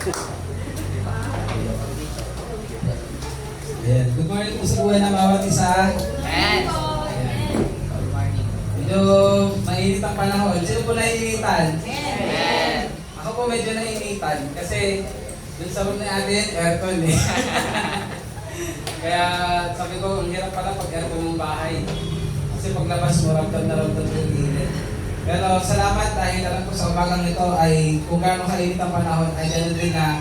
Ayan. Good morning po sa buhay ng bawat isa. Yes. Good morning. Medyo mainit ang panahon. Sino po naiinitan? Yes. Ako po medyo naiinitan kasi dun sa room natin, aircon eh. Kaya sabi ko, ang hirap pala pag aircon ng bahay. Kasi paglabas mo, ramdam na ramdam yung init. Pero salamat dahil alam ko sa umagang ito ay kung gaano kainit ang panahon ay ganoon din na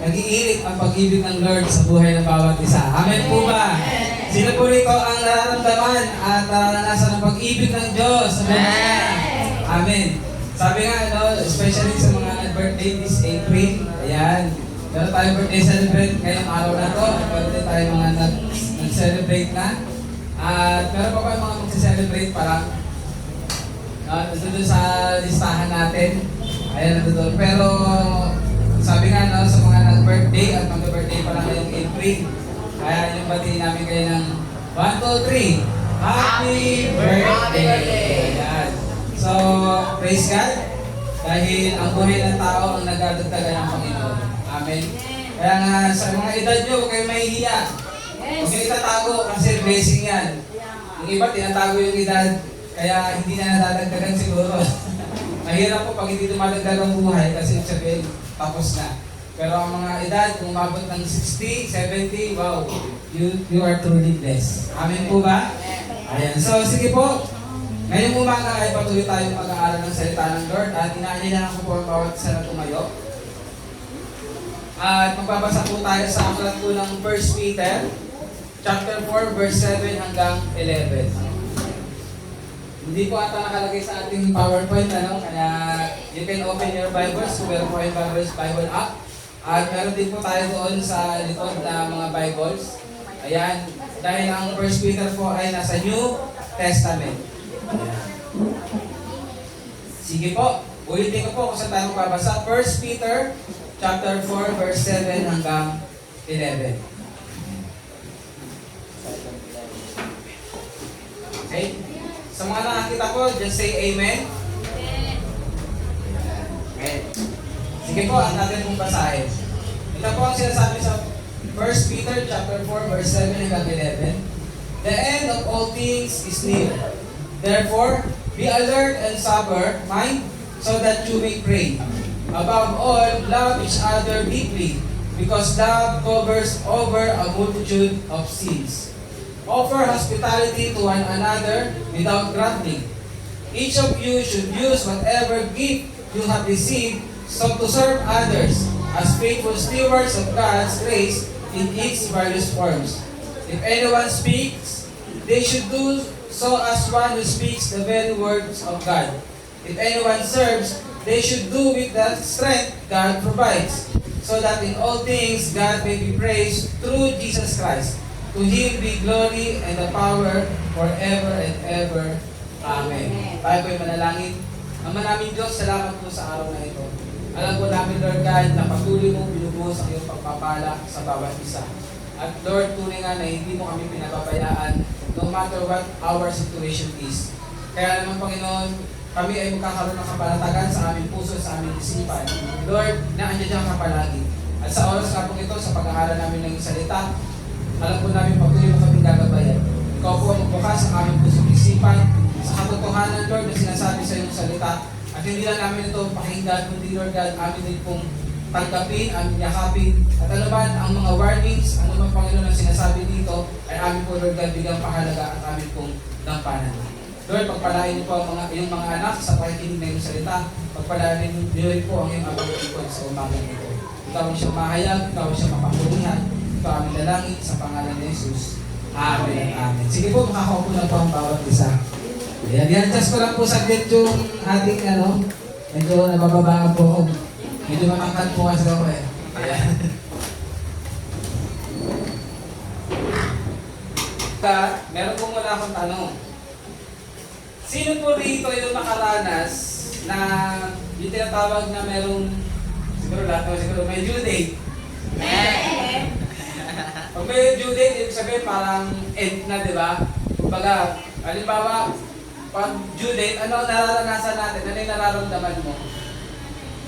nag-iinit ang pag-ibig ng Lord sa buhay ng bawat isa. Amen po ba? Sino po rito ang nararamdaman at naranasan ang pag-ibig ng Diyos sa buhay niya? Amen. Sabi nga, especially sa mga nag-birthday this April, ayan, meron tayong birthday celebrate ngayong araw na to. Meron din tayo mga nag-celebrate na. At meron pa ba yung mga mag-celebrate pa lang? Doon sa listahan natin. Ayan, nandun. Pero sabi nga sa mga nag-birthday at mag-birthday pa lang ngayong April, kaya yung batiin namin kayo ng 1, 2, 3. Happy birthday! Ayan. So, praise God. Dahil ang buhay ng tao ang nagdadagdagan ng Panginoon. Amen. Kaya nga sa mga edad nyo, huwag kayong mahihiya. Huwag nyo itatago kasi blessing yan. Yung iba, tinatago yung edad, kaya hindi na nadadagdagan siguro. Mahirap po pag hindi dumadagdag ang buhay kasi sabihin, tapos na. Pero ang mga edad, kung umabot ng 60, 70, wow, you are truly blessed. Amen po ba? Ayan. So, sige po. Ngayong umaga ay patuloy tayong mag-aaral ng salita ng Lord at inaanyayahan ko po ang bawat isa na tumayo. At magbabasa po tayo sa aklat po ng 1 Peter chapter 4 verse 7 hanggang 11. Hindi po ata nakalagay sa ating PowerPoint, kaya you can open your Bibles to where po yung Bible app. At meron din po tayo doon sa likod na mga Bibles. Ayan, dahil ang 1 Peter po ay nasa New Testament. Ayan. Sige po, ulitin ko po kung saan tayo magbabasa. 1 Peter chapter 4 verse 7 hanggang 11. Okay? Sa mga nakakita ko, just say amen. Amen. Sige po, ang natin pong basahin. Ito po ang sinasabi sa 1 Peter chapter 4 verse 7 hanggang 11. The end of all things is near. Therefore, be alert and sober mind so that you may pray. Above all, love each other deeply, because love covers over a multitude of sins. Offer hospitality to one another without grumbling. Each of you should use whatever gift you have received so to serve others as faithful stewards of God's grace in its various forms. If anyone speaks, they should do so as one who speaks the very words of God. If anyone serves, they should do with the strength God provides, so that in all things God may be praised through Jesus Christ. To Him be glory and the power forever and ever. Amen. Tayo po'y manalangin. Ama namin Diyos, salamat po sa araw na ito. Alam po namin, Lord God, na patuloy mong binubuhos ang iyong pagpapala sa bawat isa. At Lord, tunay nga na hindi mo kami pinapabayaan no matter what our situation is. Kaya naman, Panginoon, kami ay magkakaroon ng kapanatagan sa aming puso, sa aming isipan. Lord, naandiyan ka palagi. At sa oras nga po ito, sa pag-aaral namin ng salita, alam po namin patuloy mo kaming gagabayan. Ikaw po ang magbukas sa aming pusong isipan, sa katotohanan, Lord, na sinasabi sa iyong salita. At hindi lang namin ito pakinggan, kundi Lord God, amin din pong tanggapin, amin yakapin. At ano ba ang mga warnings, ano man Panginoon ang sinasabi dito, ay amin po Lord God bigang pahalaga at amin pong gampanan. Lord, pagpalain niyo po ang iyong mga anak sa pakikinig na iyong salita. Pagpalain niyo rin po ang iyong abang ikot sa umagang ito. Ikaw ang siyang mahayag, ikaw ang siyang mapapurihan. Ito aming dalangin sa pangalan ni Jesus. Amen. Amen. Sige po, makakaupo na po ang bawat isa. Ayan, i-adjust ko lang po saglit yung ating medyo nabababaan po ako. Medyo matangkad po kasi ako eh. Ayan. Meron pong wala akong tanong. Sino po rito yung nakaranas na yung tinatawag na merong, siguro lahat naman siguro, may due date? Pag may due date, ibig sabihin parang end na, di ba? Kumbaga, halimbawa, pag due date, ano nararanasan natin? Ano yung nararamdaman mo?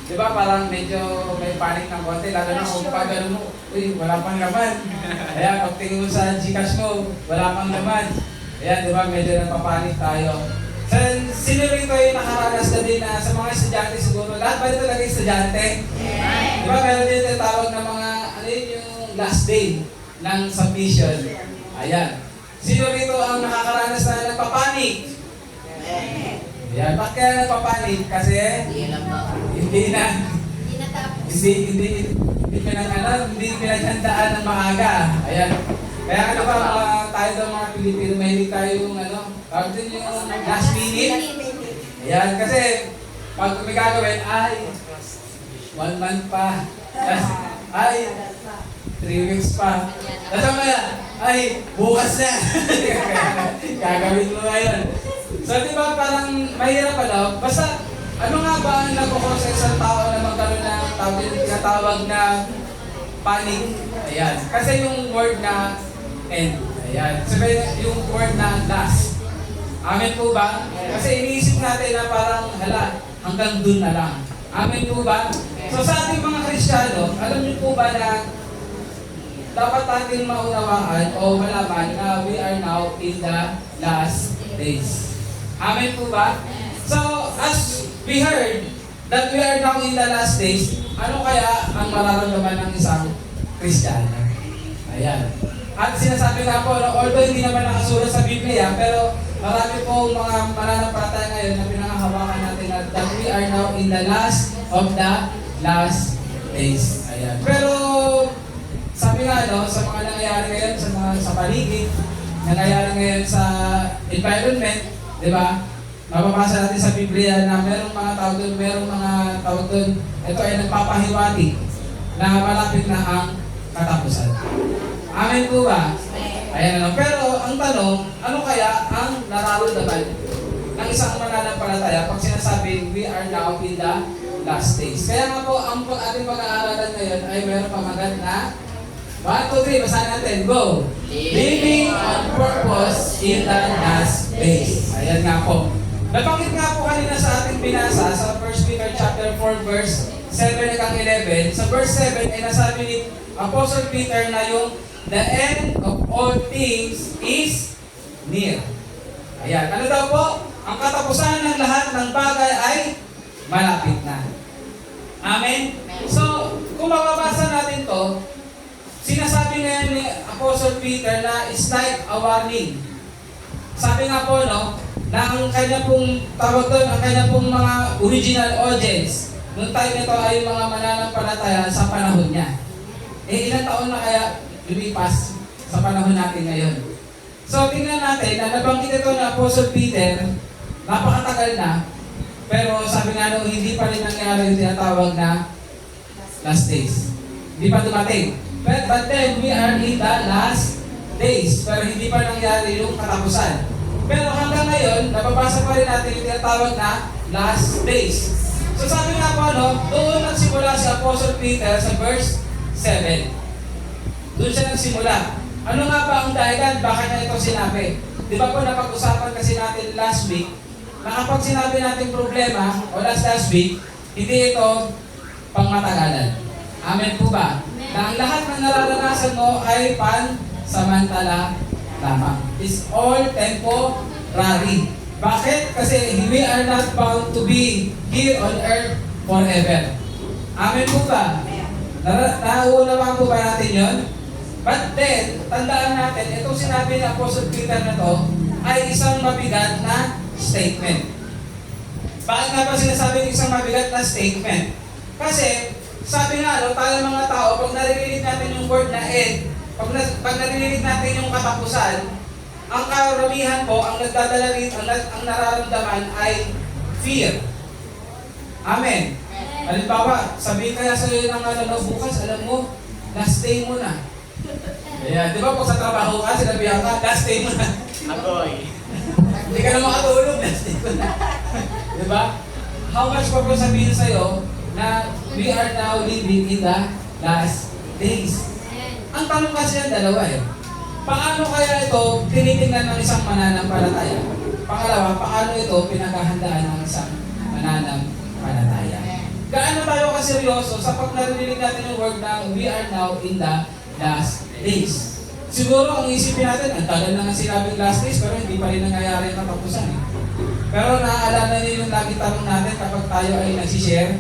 Di Di ba parang medyo may panic ng konti, lalo na kung pag ano mo, uy, wala pang laman. Ayan, pag tingin mo sa Gcash mo, wala pang laman. Ayan, di ba, medyo napapanik tayo. Sino rin ko yung nakaranas na din na sa mga estudyante siguro, lahat ba dito lagi estudyante? Di ba, meron din yung tawag na mga, ano yun, yung last day ng submission. Ayan. Sino rito ang nakakaranas na nagpapanik? Ayan, bakit kaya nagpapanik? Kasi, Hindi lang ba? hindi na, Hindi natapos. hindi pinaghandaan ng maaga. Ayan. Kaya ano ba, tayo daw mga Pilipino, mahilig tayo yung tawag din yung last minute. Ayan, kasi pag may gagawin, ay, 1 month pa. Ay, 3 weeks pa. Tapos mamaya, ay, bukas na. Gagawin mo ngayon. So, di ba parang mahirap basta, ano nga ba ang nagkukos sa isang tao na magkaroon ng tinatawag na panic? Ayan. Kasi yung word na end. Ayan. Sabi yung word na last. Amen po ba? Kasi iniisip natin na parang, hala, hanggang dun na lang. Amen po ba? So sa ating mga Kristiyano, alam niyo po ba na dapat natin maunawaan o malaman na we are now in the last days. Amen po ba? So, as we heard that we are now in the last days, ano kaya ang mararamdaman ng isang Kristiyano? Ayan. At sinasabi nga po, although hindi naman nakasulat sa Biblia, pero marami pong mga mananampalataya ngayon na pinangahawakan natin that we are now in the last of the last days. Ayan. Pero, sabi nga sa mga nangyayari ngayon sa paligid, nangyayari ngayon sa environment, di ba? Mababasa natin sa Biblia na merong mga tawag doon, ito ay nagpapahiwatig na malapit na ang katapusan. Amen po ba? Ayan Pero ang tanong, ano kaya ang nararamdaman ng isang mananampalataya pag sinasabing we are now in the last days? Kaya nga po, ang ating pag-aaralan ngayon ay meron pamagat na 1, 2, 3, basahin natin. Go! Living on purpose in the last days. Ayan nga po. Nabanggit nga po kanina sa ating binasa sa 1 Peter chapter 4 verse 7 hanggang 11. Sa verse 7 ay nasabi ni Apostle Peter na yung the end of all things is near. Ayan. Ano daw po? Ang katapusan ng lahat ng bagay ay malapit na. Amen? So, kung mababasa natin to, sinasabi ngayon ni Apostle Peter na it's like a warning. Sabi nga po, na ang kanya pong tawag doon, ang kanya pong mga original audience, noong time nito ay mga mananampalataya sa panahon niya. Ilang taon na kaya lumipas sa panahon natin ngayon? So, tingnan natin, na nabanggit ito ni Apostle Peter, napakatagal na, pero sabi nga hindi pa rin nangyari yung tinatawag na last days. Hindi pa dumating. But then, we are in the last days. Pero hindi pa nangyari yung katapusan. Pero hanggang ngayon, nababasa pa rin natin yung tinatawag na last days. So sabi nga po, doon nagsimula si Apostle Peter sa verse 7. Doon siya nagsimula. Ano nga ba ang dahilan? Bakit na ito sinabi? Di ba po napag-usapan kasi natin last week, na kapag sinabi natin problema, o last week, hindi ito pangmatagalan. Amen po ba? Na ang lahat ng nararanasan mo ay pansamantala lamang. It's all temporary. Bakit? Kasi we are not bound to be here on earth forever. Amen po ba? Nauunawaan po ba natin yun? But then, tandaan natin, itong sinabi ni Apostle Peter na to ay isang mabigat na statement. Bakit nga ba sinasabi isang mabigat na statement? Kasi, sabi nga, tayo mga tao, pag naririnig natin yung word na end, pag naririnig natin yung katapusan, ang karamihan po, ang nagdadala rito, ang nararamdaman ay fear. Amen. Halimbawa, sabihin kaya sa iyo ng bukas, alam mo, last day mo na. Ayan, di ba pag sa trabaho ka, sinabihan ka, last day mo na. Agoy. Hindi ka na makatulog, last day mo na. Di ba? How much pa po sabihin sa iyo na we are now living in the last days? Ang tanong kasi yan dalawa Paano kaya ito tinitingnan ng isang mananampalataya? Pangalawa, paano ito pinaghahandaan ng isang mananampalataya? gaano tayo kaseryoso sa pag narinig natin yung word na we are now in the last days. Siguro ang isipin natin, ang tagal na nga sinabing last days, pero hindi pa rin nangyayari ang katapusan. Pero naaalala niyo yung lagi tanong natin kapag tayo ay nagsishare,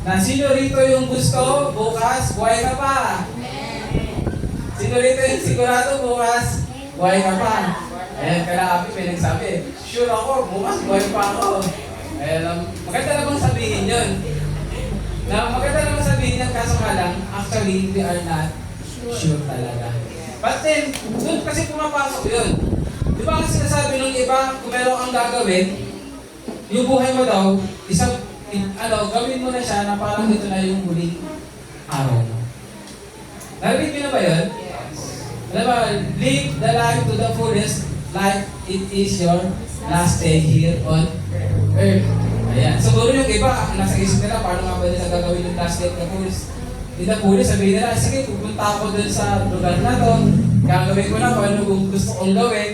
na sino rito yung gusto, bukas, buhay ka pa. Sino rito yung sigurado, bukas, buhay ka pa. Ayan, kaya Api may nagsabi, sure ako, bukas, buhay pa ako. Ayan, maganda namang sabihin yun. Maganda namang sabihin yan, kaso nga lang, actually, we are not sure talaga. But then, doon kasi pumapasok yun. Di ba ang sinasabi ng iba, kung meron kang gagawin, yung buhay mo daw, gawin mo na siya na parang ito na yung huling araw mo. Narinig mo na ba yun? Alam ba, live the life to the fullest like it is your last day here on earth. Ayan. Siguro yung iba, nasa isip nila, paano nga ba nila gagawin yung last day of the fullest? Hindi na puli, sabihin nila, sige, pupunta ako dun sa lugar na to, gagawin ko na kung ano kung gusto kong gawin.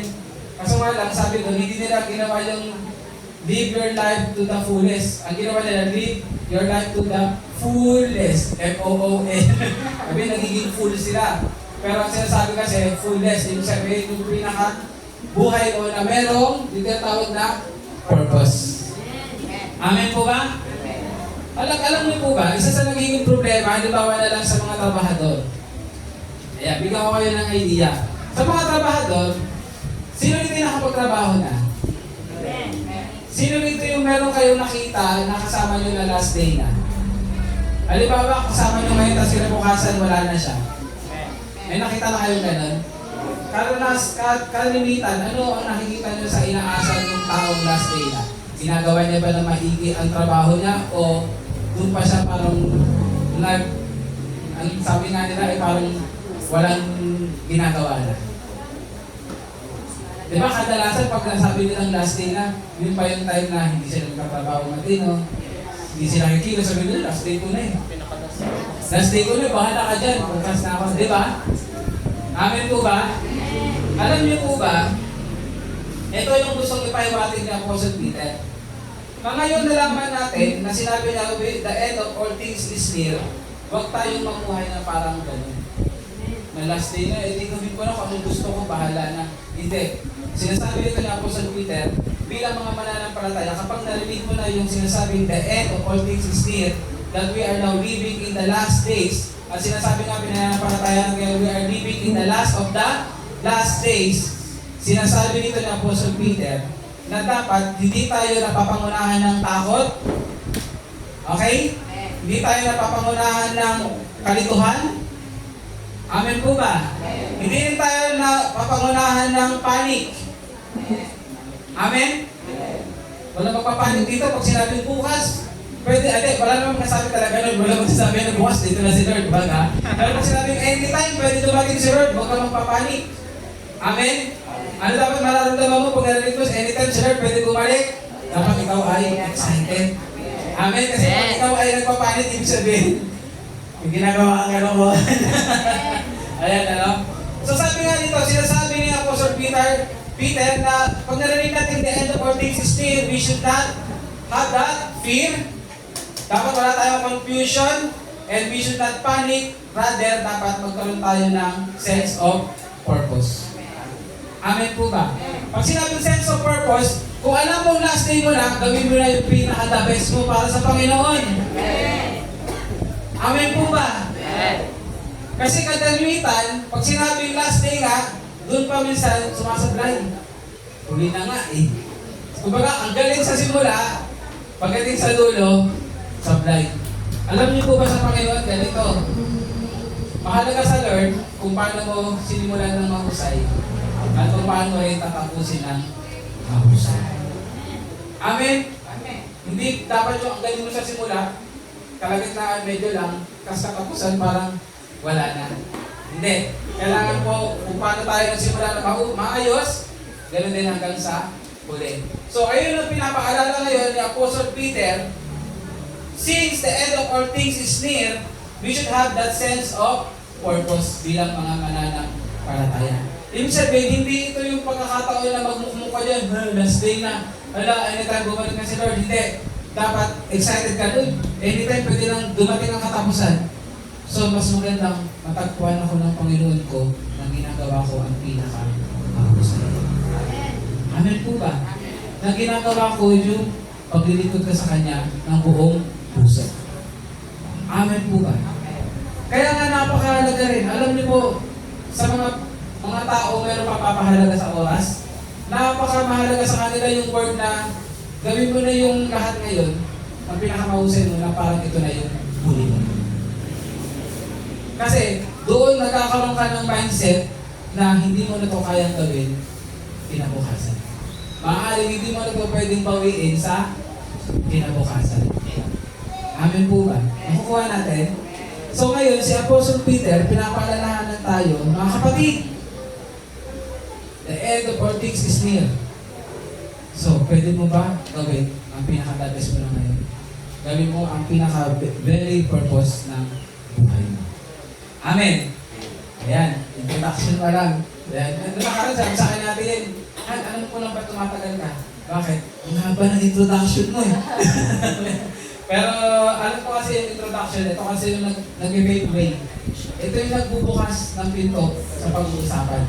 Kaso nga lang, sabi doon, hindi nila ginawa yung live your life to the fullest. Ang ginawa nila, live your life to the fullest. F-O-O-L. Sabi, nagiging full sila. Pero ang sinasabi kasi, fullest. Ibig sabihin, yung pinaka buhay o na merong, yung tinatawag na purpose. Amen po ba? Alam niyo po ba, isa sa nagiging problema, halimbawa na lang sa mga trabahador. Ayan, bigyan ko kayo ng idea. Sa mga trabahador, sino dito yung nakapagtrabaho na? Sino dito yung meron kayong nakita na kasama nyo na last day na? Halimbawa, kasama nyo ngayon, tapos kinabukasan, wala na siya. May nakita na kayo ganun? Kalimitan, ano ang nakikita nyo sa inaasan ng taong last day na? Ginagawa niya ba na maigi ang trabaho niya o doon pa siya parang ang sabi nga nila ay parang walang ginagawa na. Diba kadalasan pag nasabi nilang last day na, yun pa yung time na hindi sila nagkatrabaho matino, hindi sila kikilo, sabi nila last day ko na eh. Last day ko na, bahala ka dyan, bukas na ako, diba? Amen po ba? Alam niyo po ba, ito yung gustong ipahiwatig ni Apostle Peter. Ngayon nalaman natin na sinabi niya, the end of all things is near, huwag tayong mamuhay na parang ganun. Na last day na, hindi gawin ko na kung anong gusto ko, bahala na. Hindi. Sinasabi ito ni Apostle Peter, bilang mga mananampalataya, kapag narinig mo na yung sinasabing the end of all things is near, that we are now living in the last days, at sinasabi nga pinanampalataya na we are living in the last of the last days, sinasabi nito ni Apostle Peter, na dapat hindi tayo napapangunahan ng takot. Okay? Hindi tayo napapangunahan ng kalituhan. Amen po ba? Hindi rin tayo napapangunahan ng panic. Amen? Wala magpapanik dito pag sinabing bukas. Pwede, wala namang nasabi talaga nun. Wala magsasabi na bukas, dito na si Lord. Baga? Pero pag sinabing anytime, pwede dumating si Lord. Huwag ka magpapanik. Amen? Ano dapat mararamdaman mo pag narinig mo, anytime si Lord pwede bumalik? Dapat ikaw ay excited. Amen? Kasi pag ikaw ay nagpapanik, ibig sabihin, may ginagawa ang mo. Ayan, ano? So sabi nga dito, sinasabi ni Apostle Peter na pag narinig natin the end of all things is near, we should not have that fear. Dapat wala tayong confusion and we should not panic. Rather, dapat magkaroon tayo ng sense of purpose. Amen po ba? Pag sinabing sense of purpose, kung alam mo last day mo na, gawin mo na yung pinaka-the best mo para sa Panginoon. Amen po ba? Kasi kadalitan, pag sinabing last day nga, doon pa minsan sumasablay. Huli na nga eh. Kumbaga, ang galing sa simula, pagdating sa dulo, sablay. Alam niyo po ba sa Panginoon, ganito? Mahalaga sa Lord kung paano mo sinimulan ng mahusay at kung paano rin tatapusin ng mahusay. Amen? Amen. Hindi dapat yung ang galing mo sa simula, kalagitnaan medyo lang, kas katapusan parang wala na. Hindi. Kailangan po kung paano tayo nagsimula na maayos, ganoon din hanggang sa huli. So ayun ang pinapaalala ngayon ni Apostle Peter, since the end of all things is near, we should have that sense of purpose bilang mga mananampalataya. Ibig sabihin, hindi ito yung pagkakataon na magmukmuk ka dyan, last day na, anytime bumalik na si Lord. Hindi. dapat excited ka dun. Anytime pwede lang dumating ang katapusan. So, mas magandang matagpuan ako ng Panginoon ko na ginagawa ko ang pinaka-mahusay. Amen po ba? Na ginagawa ko yung paglilingkod ka sa Kanya ng buong puso. Amen po ba? Kaya nga napakahalaga rin. Alam niyo po, sa mga tao meron papapahalaga sa oras, napakamahalaga sa kanila yung word na gawin mo na yung lahat ngayon, ang pinakamahusay mo na parang ito na yung huli mo. Kasi doon nagkakaroon ka ng mindset na hindi mo na ito kayang gawin kinabukasan. Maaaring hindi mo na ito pwedeng bawiin sa kinabukasan. Amen po ba? Nakukuha natin? So ngayon, si Apostle Peter, pinapaalalahanan tayo, mga kapatid, the end of all things is near. So, pwede mo ba gawin ang pinaka-best mo na ngayon? Gawin mo ang pinaka-very purpose ng buhay mo. Amen. Ayan, introduction pa lang. Ayan, nakaraan sa akin natin, alam ko lang ba tumatagal ka? Bakit? Ang haba ng introduction mo eh. Pero alam ko kasi yung introduction, ito kasi yung nag-pave way. Ito yung nagbubukas ng pinto sa pag-uusapan.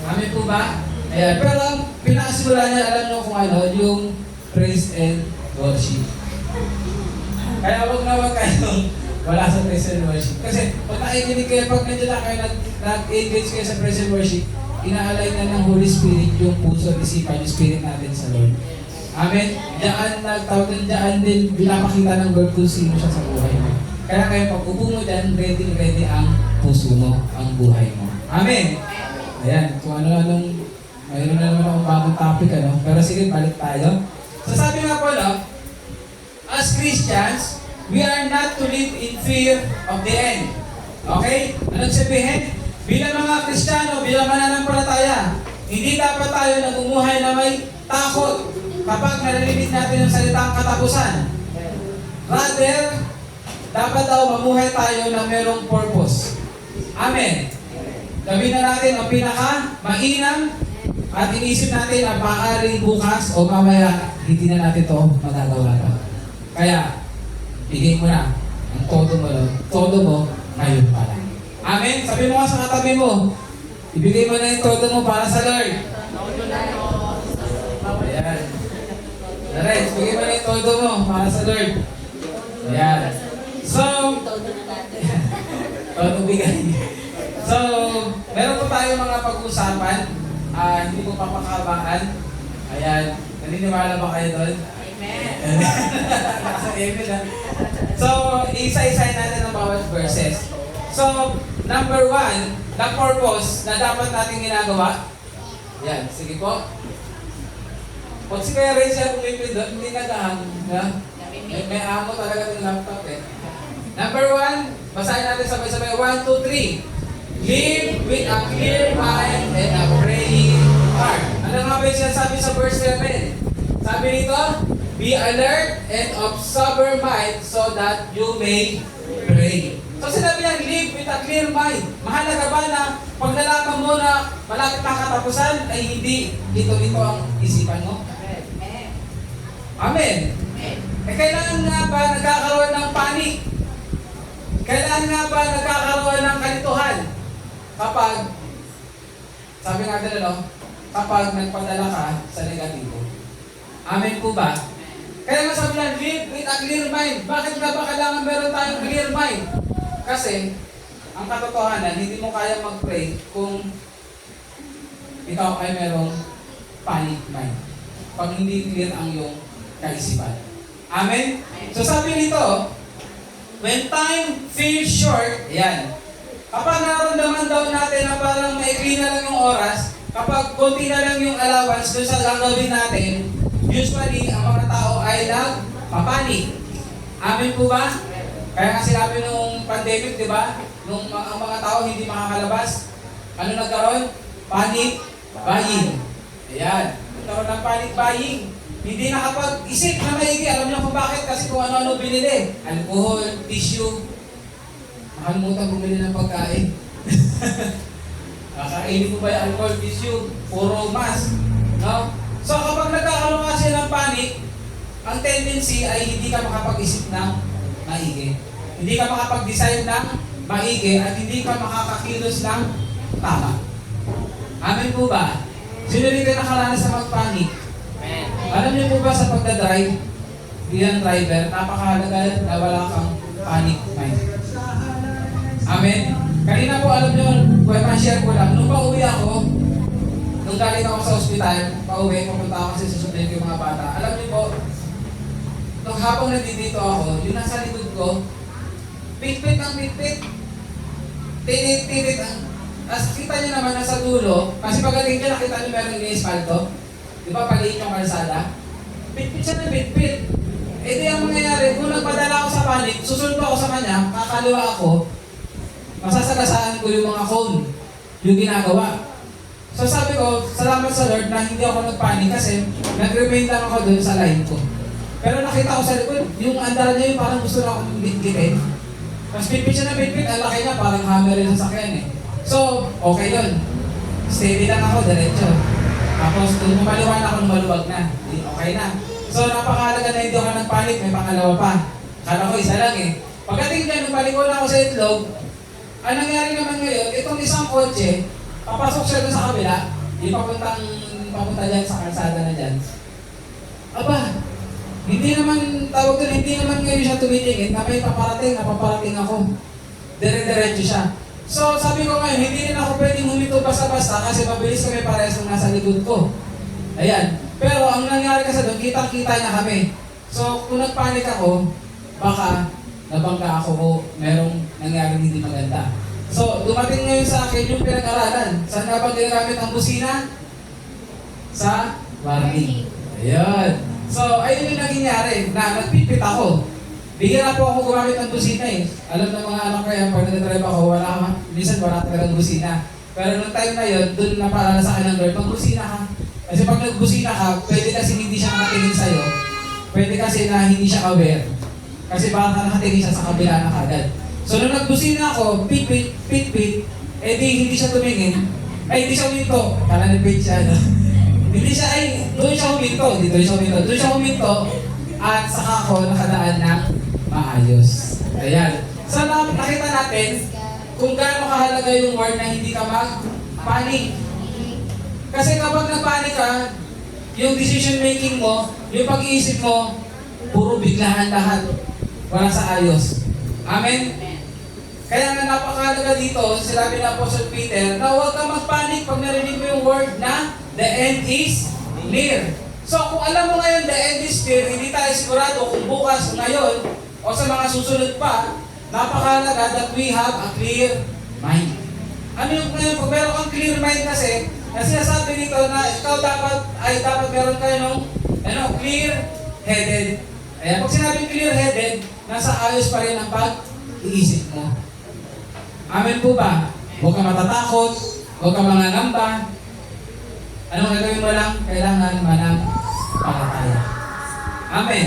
Amen po ba? Ayan. Pero ang pinakasimula niya, alam nyo kung ano, yung praise and worship. Kaya wag na wag kayong wala sa praise and worship. Kasi pag nakikinig kayo, pag nandiyan na kayo, nag-engage kayo sa praise and worship, inaalay na ng Holy Spirit yung puso at isipan, yung spirit natin sa Lord. Amen? Diyan, nagtawag diyan din, pinapakita ng Lord kung sino siya sa buhay mo. Kaya kayo, pag upo mo dyan, ready ang puso mo, ang buhay mo. Amen? Ayan, kung ano-anong, mayroon na naman akong bagong topic, ano? Pero sige, balik tayo. So sabi nga po, no, as Christians, we are not to live in fear of the end. Okay? Anong sabihin? Bilang mga Kristiyano, bilang mananampalataya, hindi dapat tayo nagumuhay na may takot kapag narinig natin ang salitang katapusan. Rather, dapat daw mamuhay tayo na merong purpose. Amen. Gawin na natin ang pinaka-mainam at inisip natin na maaaring bukas o mamaya hindi na natin ito magagawa pa. Kaya, bigay mo na ang todo mo ngayon pa lang. Amen? Sabi mo nga sa katabi mo, ibigay mo na yung todo mo para sa Lord. Ayan. Alright, bigay mo na yung todo mo para sa Lord. Ayan. So, todo bigay. So, meron po tayo mga pag-usapan. Hindi ko papakabahan. Ayan. Naniniwala ba kayo doon? Amen. Amen. So, isa-isahin natin ang bawat verses. So, number 1, the purpose na dapat natin ginagawa. Yan, sige po. Pag si Kuya Ray siya pumipindot, hindi nagahang. May amo talaga ng laptop eh. Number 1, basahin natin sabay-sabay. 1, 2, 3. Live with a clear mind and a praying heart. Ano nga ba yung sinasabi sa verse 7? Sabi nito, be alert and of sober mind so that you may pray. So sinabi niya, live with a clear mind. Mahalaga ba na pag nalaman mo na malapit na katapusan ay hindi ito ang isipan mo? Amen. Eh kailangan nga ba nagkakaroon ng panik? Kailangan nga ba nagkakaroon ng kalituhan? Kapag, sabi nga din kapag nagpadala ka sa negatibo. Amen po ba? Kaya nga sabi na, live with a clear mind. Bakit nga ba kailangan meron tayong clear mind? Kasi, ang katotohanan, hindi mo kaya mag-pray kung ikaw ay merong panic mind. Pag hindi clear ang iyong kaisipan. Amen? So sabi nito, when time feels short, yan. Kapag nararamdaman daw natin na parang maikli na lang yung oras, kapag konti na lang yung allowance doon sa gagawin natin, usually, ang mga tao ay nagpapanik. Amen po ba? Kaya nga sinabi nung pandemic, di ba? Nung ang mga tao hindi makakalabas, ano nagkaroon? Panic buying. Ayan. Nagkaroon ng panic buying. Hindi nakapag-isip na maigi. Alam niyo kung bakit? Kasi kung ano-ano binili. Alcohol, tissue. Nakalimutan bumili ng pagkain. Kakainin mo ba yung alcohol, tissue? Puro mask. No? So kapag nagkakaroon kasi ng panic, ang tendency ay hindi ka makapag-isip ng maigi. Hindi ka makapag-decide ng maigi at hindi ka makakakilos ng tama. Amen po ba? Sino rin kayo nakaranas sa mag-panic? Amen. Alam niyo po ba sa pagdadrive, bilang driver, napakahalaga na wala kang panic mind. Amen? Kanina po alam niyo, share ko lang, nung pauwi ako, nung galing ako sa ospital, pauwi, pupunta ako kasi susundin ko yung mga bata. Alam niyo po, nung habang nandito ako, yung nasa likod ko, pit-pit ang pit-pit. Tinit-tinit ang... As kita niyo naman nasa dulo, kasi pagdating niya nakita niyo meron yung espalto. Di ba paliit yung kalsada? Pit-pit siya na pit-pit. Eh di ang mangyayari, kung nagpadala ako sa panic, susunod ako sa kanya, kakaliwa ako, masasagasaan ko yung mga phone, yung ginagawa. So sabi ko, salamat sa Lord na hindi ako nagpanic kasi nag-remain lang ako dun sa line ko. Pero nakita ko sa likod, yung andar niya yung parang gusto na akong git-gitin. Tapos pit-pit siya na pit-pit, ang laki niya, parang hammer yung sasakyan eh. So, okay yun. Steady lang ako, diretso. Tapos, kung lumaliwan ako, lumaluwag na. Okay na. So, napakahalaga na hindi ako nagpanik, may pangalawa pa. Kala ko isa lang eh. Pagdating dyan, nung paliko na ako sa itlog, ang nangyari naman ngayon, itong isang kotse, papasok siya doon sa kabila, di papunta dyan sa kalsada na dyan. Aba, hindi naman, tawag doon, hindi naman ngayon siya tumitingin na may paparating ako. Dire-diretso siya. So, sabi ko ngayon, hindi rin ako pwedeng humito basta-basta kasi mabilis kami parehas nung nasa likod ko. Ayan. Pero ang nangyari kasi doon, kitang-kita niya kami. So, kung nagpanik ako, baka nabangga ako o merong nangyari hindi maganda. So, dumating ngayon sa akin yung pinag-aralan. Saan nga ba ginagamit ang busina? Sa warning. Ayan. So, ayun yung nangyari na nagpipit ako. Bigyan po ako gumamit ng busina eh. Alam ng mga anak ko yan, pag nag-drive ako, minsan wala talagang busina. Pero nung time na yun, doon napaalala sa akin ng Lord, magbusina ka. Kasi pag nagbusina ka, pwede kasi hindi siya nakatingin sa'yo. Pwede kasi na hindi siya aware. Kasi baka nakatingin siya sa kabila na kagad. So nung nagbusina ako, pit-pit, eh di hindi siya tumingin. Ay, hindi siya huminto. Kala nag-pit siya, no? Hindi siya, doon siya huminto. Doon siya huminto. At saka ako nakadaan ng maayos. Ayan. So nakita natin kung gaano kahalaga yung word na hindi ka mag-panic. Kasi kapag nag-panic ka, yung decision making mo, yung pag-iisip mo, puro biglahan lahat. Wala sa ayos. Amen? Kaya nga napakahalaga dito, sinabi ng Apostle Peter, na huwag ka mag-panic pag narinig mo yung word na the end is near. So kung alam mo ngayon the end is near, hindi tayo sigurado kung bukas, ngayon, o sa mga susunod pa, napakahalaga that we have a clear mind. Ano yung ngayon, pag meron kang clear mind kasi sinasabi dito na ikaw dapat meron kayo ng clear-headed. Ayan, pag sinabing clear-headed, nasa ayos pa rin ang pag-iisip mo. Amen po ba? Huwag ka matatakot, huwag ka mangangamba. Anong gagawin mo lang? Kailangan mananampalataya. Amen.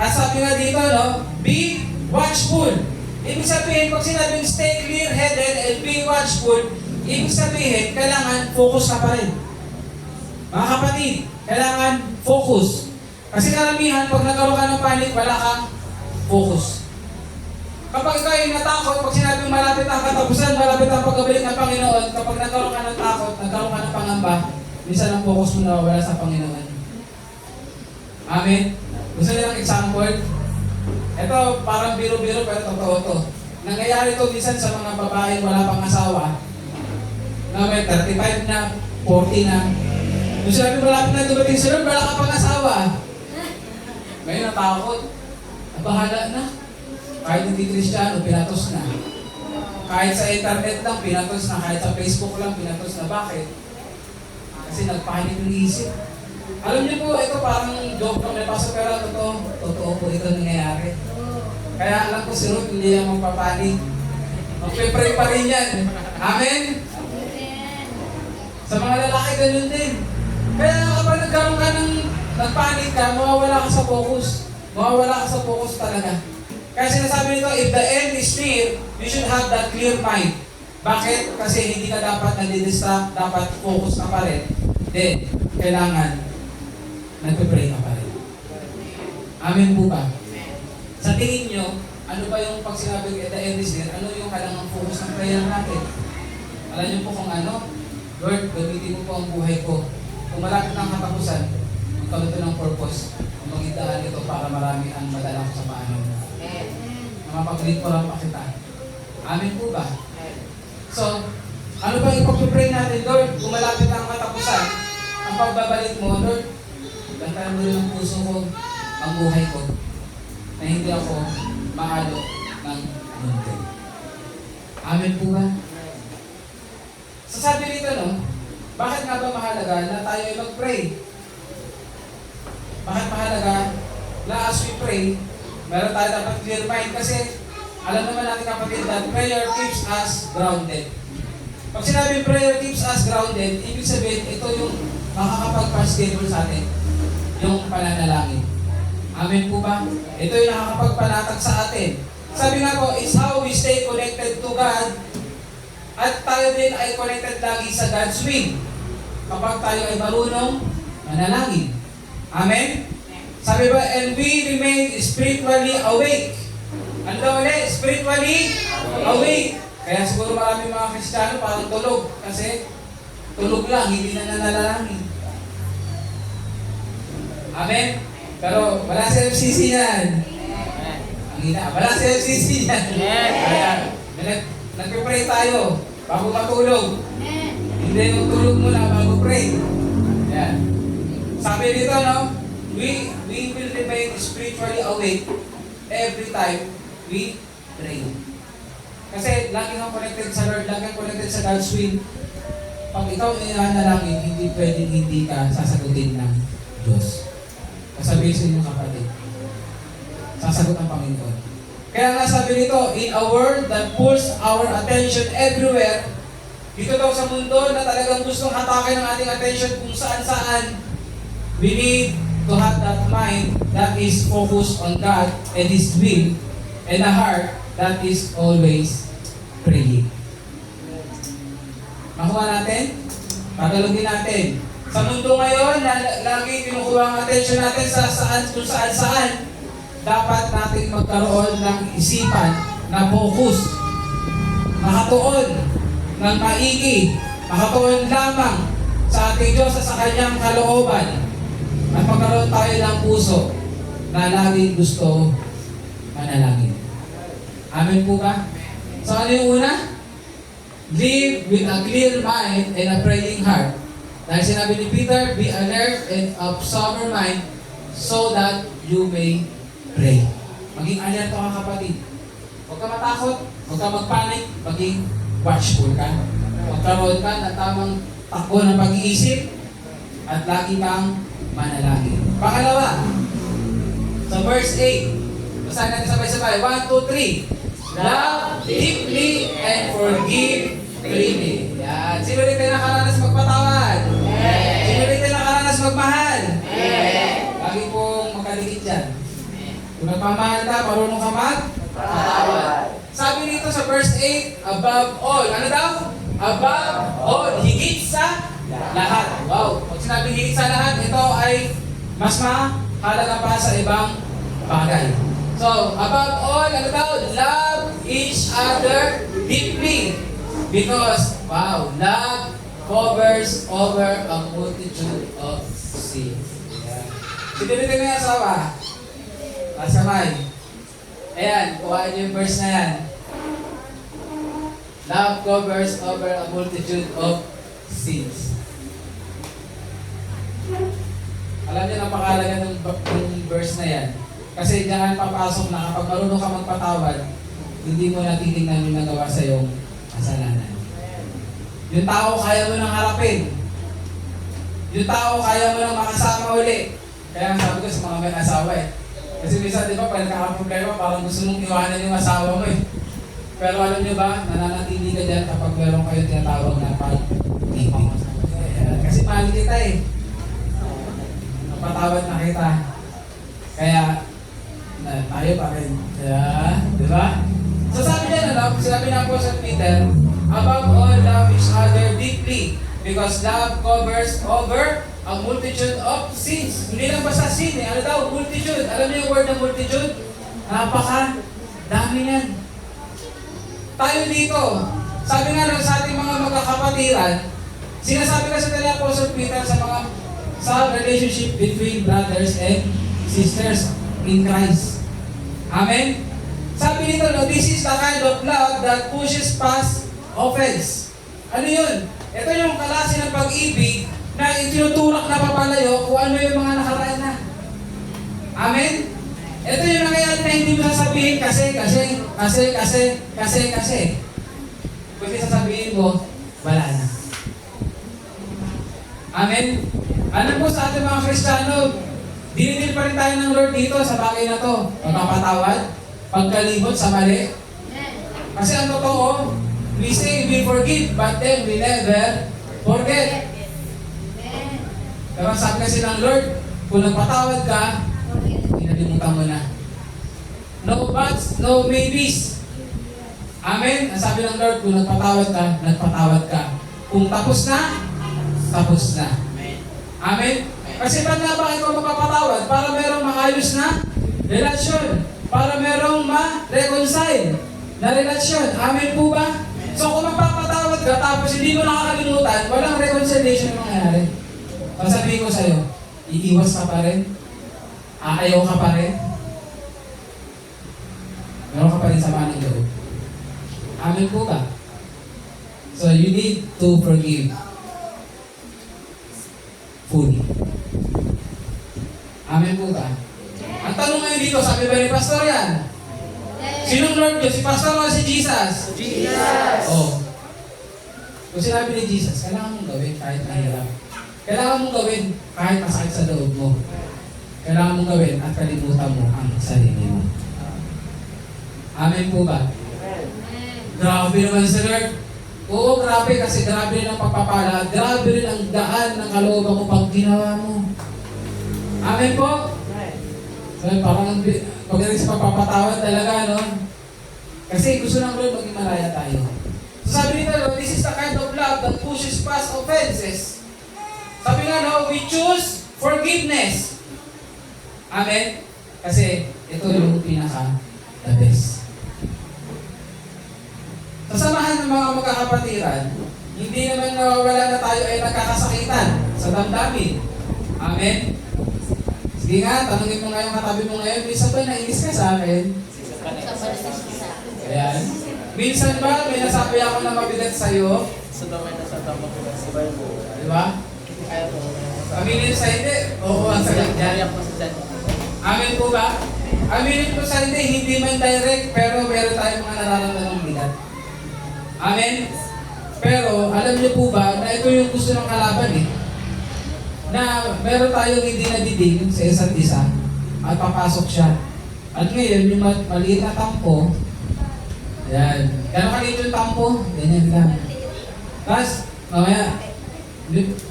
At sabi nga dito, be watchful. Ibig sabihin, pag sinabing stay clear-headed and be watchful, ibig sabihin, kailangan focus ka pa rin. Mga kapatid, kailangan focus. Kasi karamihan, pag nagkaroon ka ng panic, wala kang focus. Kapag ikaw ay natakot, pag sinabing malapit ang katapusan, malapit ang pagkabalik ng Panginoon, kapag nagkaroon ka ng takot, nagkaroon ka ng pangamba, minsan ang focus mo nawawala sa Panginoon. Amen? Gusto niyo ng example? Ito, parang biro-biro pero totoo to. Nangyayari to minsan sa mga babaeng wala pang asawa, na may 35 na, 40 na. Kung sinabi malapit na dumating si Lord, wala ka pang asawa. Ngayon natakot. Bahala na. Kahit hindi Kristiyano, pinatos na. Kahit sa internet lang, pinatos na. Kahit sa Facebook lang, pinatos na. Bakit? Kasi nagpanik yung isip. Alam niyo po, ito parang joke na may pasok pero totoo po ito nangyayari. Kaya alam ko si Ruth, hindi yan magpapanik. Magpe-pray pa rin yan. Amen? Sa mga lalaki, ganun din. Kaya kapag nagkaroon ka ng nagpanik ka, mawawala ka sa focus. Mawawala ka sa focus talaga. Kaya sinasabi nito, if the end is near, you should have that clear mind. Bakit? Kasi hindi ka dapat nadidistract, dapat focus ka pa rin. Then, kailangan nagpe-pray ka pa rin. Amen po ba? Sa tingin nyo, ano ba yung pag sinabing at the end is there, ano yung kailangang focus ng prayer natin? Alam nyo po kung ano? Lord, gamitin mo po ang buhay ko. Kung malapit ng katapusan, magkaroon ito ng purpose. Kung magindaan ito para marami ang madala ko sa paanan. Na mapag-lead ko lang pa kita. Amen po ba? So, ano ba yung pag-pray natin, Lord? Kung malapit ang katapusan, ang pagbabalik mo, Lord, bantayan mo rin ang puso ko, ang buhay ko, na hindi ako maalo ng mundo. Amen po ba? So sabi rito, no, bakit nga ba mahalaga na tayo ay mag-pray? Bakit mahalaga na as we pray, meron tayo dapat clear mind kasi alam naman natin kapatid that prayer keeps us grounded. Pag sinabi prayer keeps us grounded, ibig sabihin ito yung makakapag-stable sa atin, yung pananalangin. Amen po ba? Ito yung nakakapagpanatag sa atin. Sabi nga po, is how we stay connected to God at tayo din ay connected lagi sa God's will kapag tayo ay marunong manalangin. Amen? Sabi ba, and we remain spiritually awake. Ano daw ulit? Spiritually awake. Kaya siguro maraming mga Kristiyano parang tulog kasi tulog lang, hindi na nanalangin. Amen? Pero wala sa FCC yan. Ang ina, wala sa FCC yan. Kaya nag-pray tayo bago matulog. Hindi yung tulog muna bago pray. Yan. Sabi dito, no? We will remain spiritually awake every time we pray. Kasi lagi kang connected sa Lord, lagi kang connected sa God's will. Pag ikaw ay nanalangin, hindi pwedeng hindi ka sasagutin ng Diyos. Sabihin sa inyong kapatid, sasagot ang Panginoon. Kaya nga sabi nito, in a world that pulls our attention everywhere, dito daw sa mundo na talagang gustong hatakin ang ating attention kung saan-saan, we need to have that mind that is focused on God and His will, and a heart that is always praying. Makuha natin? Tagalogin natin. Sa mundo ngayon, na lagi kinukuha ang attention natin sa kung saan, dapat natin magkaroon ng isipan na focus, nakatuon ng maigi, nakatuon lamang sa ating Diyos at sa Kanyang kalooban, at magkaroon tayo ng puso na laging gusto manalangin. Amen po ba? So ano yung una? Live with a clear mind and a praying heart. Dahil sinabi ni Peter, be alert and of sober mind so that you may pray. Maging alert ka kapatid. Huwag ka matakot, huwag ka magpanik, maging watchful ka. Magkaroon ka ng tamang takbo ng pag-iisip at lagi kang manalangin. Pangalawa, sa verse 8, basahin natin sabay-sabay. 1, 2, 3. Love deeply and forgive freely. Yan. Sino rin tayo nakaranas magpatawad? Sino rin tayo nakaranas magmahal? Lagi pong magkaligit dyan. Kung nagmamahal ka, marunong ka magpatawad. Sabi dito sa verse 8, above all. Ano daw? Above all. Higit sa lahat. Wow. Pag sinabi higit sa lahat, ito ay mas mahalaga pa sa ibang bagay. So, above all, ano daw? Love each other deeply. Because, wow, love covers over a multitude of sins. Yeah. Sinilitin mo yung asawa. Kasamay. Ayan, kuhain niyo yung verse na yan. Love covers over a multitude of sins. Alam niyo, napakalaga ng verse na yan. Kasi diyan papasok na kapag marunong ka magpatawad, hindi mo natitingnan yung nagawa sa iyong kasalanan. Yung tao kaya mo nang harapin. Yung tao kaya mo nang makasama uli. Kaya sabi ko sa mga may asawa Kasi minsan di ba pag nagkakaproblema, parang gusto mong iwanan yung asawa mo Pero alam niyo ba, nananatili ka dyan kapag meron kayo tinatawag na pag-ibig. Kasi mahal kita Napatawad na kita. Kaya tayo pa rin. Di ba? So sabi niya sinabi na po sa Peter, above all, love each other deeply, because love covers over a multitude of sins. Hindi lang basta sin eh. Ano daw? Multitude. Alam niyo yung word na multitude? Dami yan. Tayo dito, sabi nga lang sa ating mga magkakapatiran, sinasabi kasi nila Apostle Peter sa relationship between brothers and sisters in Christ. Amen? Sabi nito, no, this is the kind of love that pushes past offense. Ano yun? Ito yung klase ng pag-ibig na itinutulak na papalayo kung ano yung mga nakaraan na. Amen? Ito yung nangyayari na hindi mo sasabihin kasi. Kasi sasabihin mo, wala na. Amen? Ano po sa ating mga Kristiyano, dinidil pa rin tayo ng Lord dito sa bagay na to. Pagpapatawad, pagkalimot sa mali. Kasi ang totoo, we say we forgive, but then we never forget. Pero sabi kasi ng Lord, kung nagpatawad ka, inalimutan mo na. No buts, no maybes. Amen? Ang sabi ng Lord, kung nagpatawad ka. Kung tapos na, tapos na. Amen? Kasi ba't nga ba ikaw magpapatawad? Para merong maayos na relasyon. Para merong ma-reconcile na relasyon. Amen po ba? So kung magpapatawad ka, tapos hindi mo nakakalimutan, walang reconciliation na mangyayari. Sabihin ko sa'yo, iiwas ka pa rin, aayaw ka pa rin, meron ka pa rin sama ng loob. Amen po ba? So you need to forgive fully. Amen po ba? Ang tanong ngayon dito, sabi ba ni Pastor yan? Sinong Lord yun? Si Pastor o si Jesus? Jesus! Oh. Kung sinabi ni Jesus, kailangan mong gawin kahit mahirap. Kailangan mong gawin kahit masakit sa loob mo. Kailangan mong gawin at kalimutan mo ang sarili mo. Amen po ba? Grabe naman si Lord. Oo, grabe kasi grabe rin ang pagpapala. Grabe rin ang daan ng kalooban mo pag ginawa mo. Amen po? So, parang pagdating sa pagpapatawad talaga, no? Kasi gusto ng Lord maging malaya tayo. So sabi nito, no, this is the kind of love that pushes past offenses. Sabi nga, no, we choose forgiveness. Amen? Kasi ito yung pinaka-the best. Sa samahan ng mga magkakapatiran, hindi naman nawawala na tayo ay nagkakasakitan sa damdamin. Amen? Sige nga, tanungin mo nga yung katabi mo ngayon, minsan ba nainis ka sa akin? Ayan. Minsan ba may nasabi ako na mabigat sa'yo? Sa damay na sa tamang festival po. Di ba? Kaya po. Aminin sa hindi? Oo, ang sagot dyan. Amen po ba? Aminin po sa hindi man direct, pero meron tayong mga nararamdaman bigat. Amen? Pero, alam niyo po ba na ito yung gusto ng kalaban eh? Na meron tayong hindi nadidig sa isa't isa at papasok siya. At ngayon, yung maliit na tampo, yan. Gano'n kaliit yung tampo? Ganyan lang. Tapos, mamaya,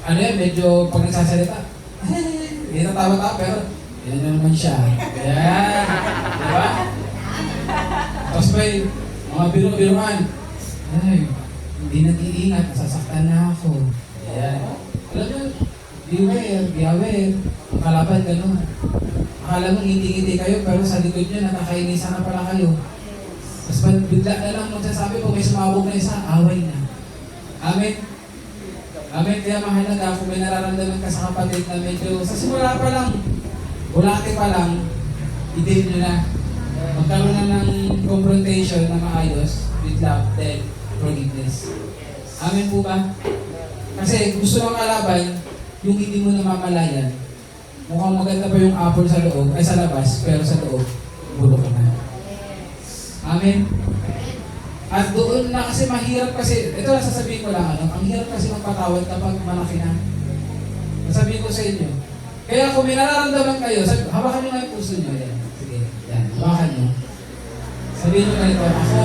ano yan, medyo pag nagsasalita, hindi natawa-tawa, pero yan na naman siya. Yan. Diba? Tapos may mga biro-biroan. Ay, hindi nag-iingat, nasasaktan na ako. Yan. Alam nyo, be aware. Ang kalaban, gano'n. Akala mo ngiti-ngiti kayo, pero sa likod nyo, nakakainisan na pala kayo. Tapos bigla na lang magsasabi ko, may sumabog na isa, away na. Amen? Amen? Kaya mahalaga kung may nararamdaman ka sa kapatid na medyo, sa simula pa lang, bulate pa lang, i-deal nyo na. Magkaroon na ng confrontation na maayos with love, then forgiveness. Amen po ba? Kasi gusto ng kalaban, yung hindi mo namamalayan, mukhang maganda pa yung apple sa loob, ay sa labas, pero sa loob, bulok ka na. Amen? At doon na kasi mahirap kasi, ito lang sasabihin ko lang, ang hirap kasi magpatawad kapag malaki na. Sasabihin ko sa inyo. Kaya kung may nararamdaman kayo, hawakan nyo nga yung puso nyo. Yan. Sige, yan. Hawakan nyo. Sabihin nyo ganito, ako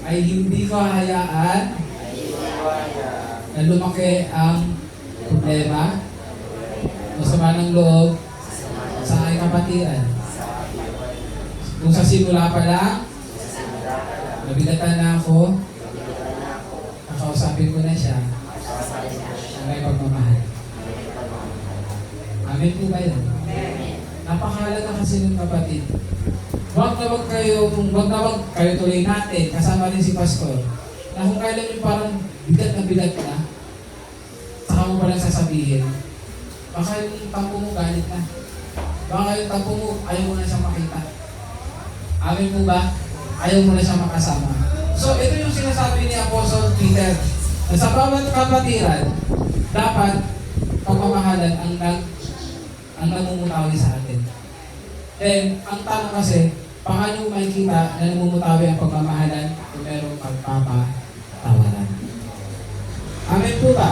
ay hindi ko hayaan na lumaki ang problema o sama ng loob sa aking kapatiran. Kung sa simula pa lang, nabigatan na ako, kakausapin ko na siya, na may pagmamahal. Amen po ba yan? Napakahalaga kasi ng kapatid. Huwag na wag kayo tuloy natin, kasama rin si Pastor, na kung kailan yung parang bigat na, saka mo palang sasabihin, baka yung tampo mo galit na. Baka yung tampo mo, ayaw mo na siyang makita. Amen po ba? Ayaw mo na siyang makasama. So, ito yung sinasabi ni Apostle Peter, na sa bawat kapatiran, dapat pagmamahalan ang namumutawi sa atin. Then, ang tanong kasi, paano makikita na namumutawi ang pagmamahalan kung merong pagpapatawaran? Amen po ba?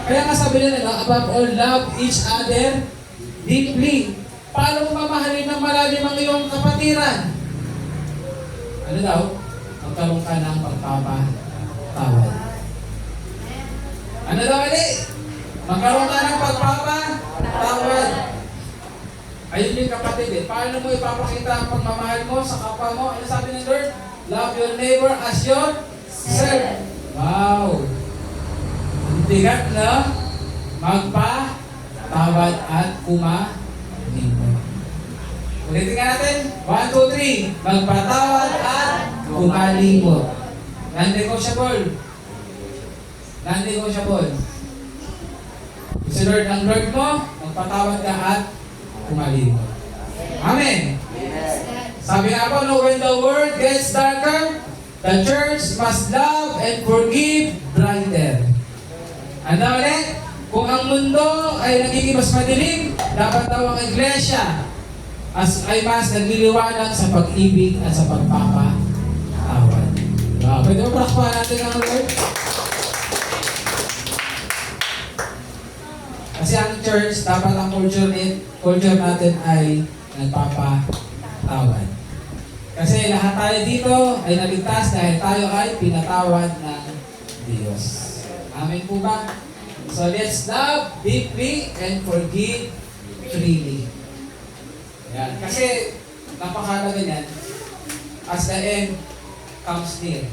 Kaya nga sabi nila, above all, love each other deeply. Paano mo mamahalin ng malalim ang iyong kapatiran? Ano daw? Magkaroon ka ng pagpapatawad. Ano daw ulit? Magkaroon ka ng pagpapatawad. Ayun yung kapatid eh. Paano mo ipapakita ang pagmamahal mo sa kapwa mo? Ano sabi ng Lord? Love your neighbor as yourself. Wow! Ang bigat na magpatawad at kumalimot. Ulitin nga natin. 1, 2, 3. Magpatawad at kumalimot. Non-negotiable. Non-negotiable. Si Lord ang Lord mo, magpatawad ka at kumalimot. Amen. Sabi nga po, no, when the world gets darker, the church must love and forgive brighter. Ano ulit? Kung ang mundo ay nagiging mas madilim, dapat daw ang iglesia ay mas nagliliwanag sa pag-ibig at sa pagpapatawad. Wow, pwede mo palakpakan natin ang Lord? Kasi ang church, dapat ang culture natin ay nagpapatawad. Kasi lahat tayo dito ay naligtas dahil tayo ay pinatawad ng Diyos. Amen po ba? So let's love deeply and forgive freely. Yan. Kasi napakahalaga niyan as the end comes near.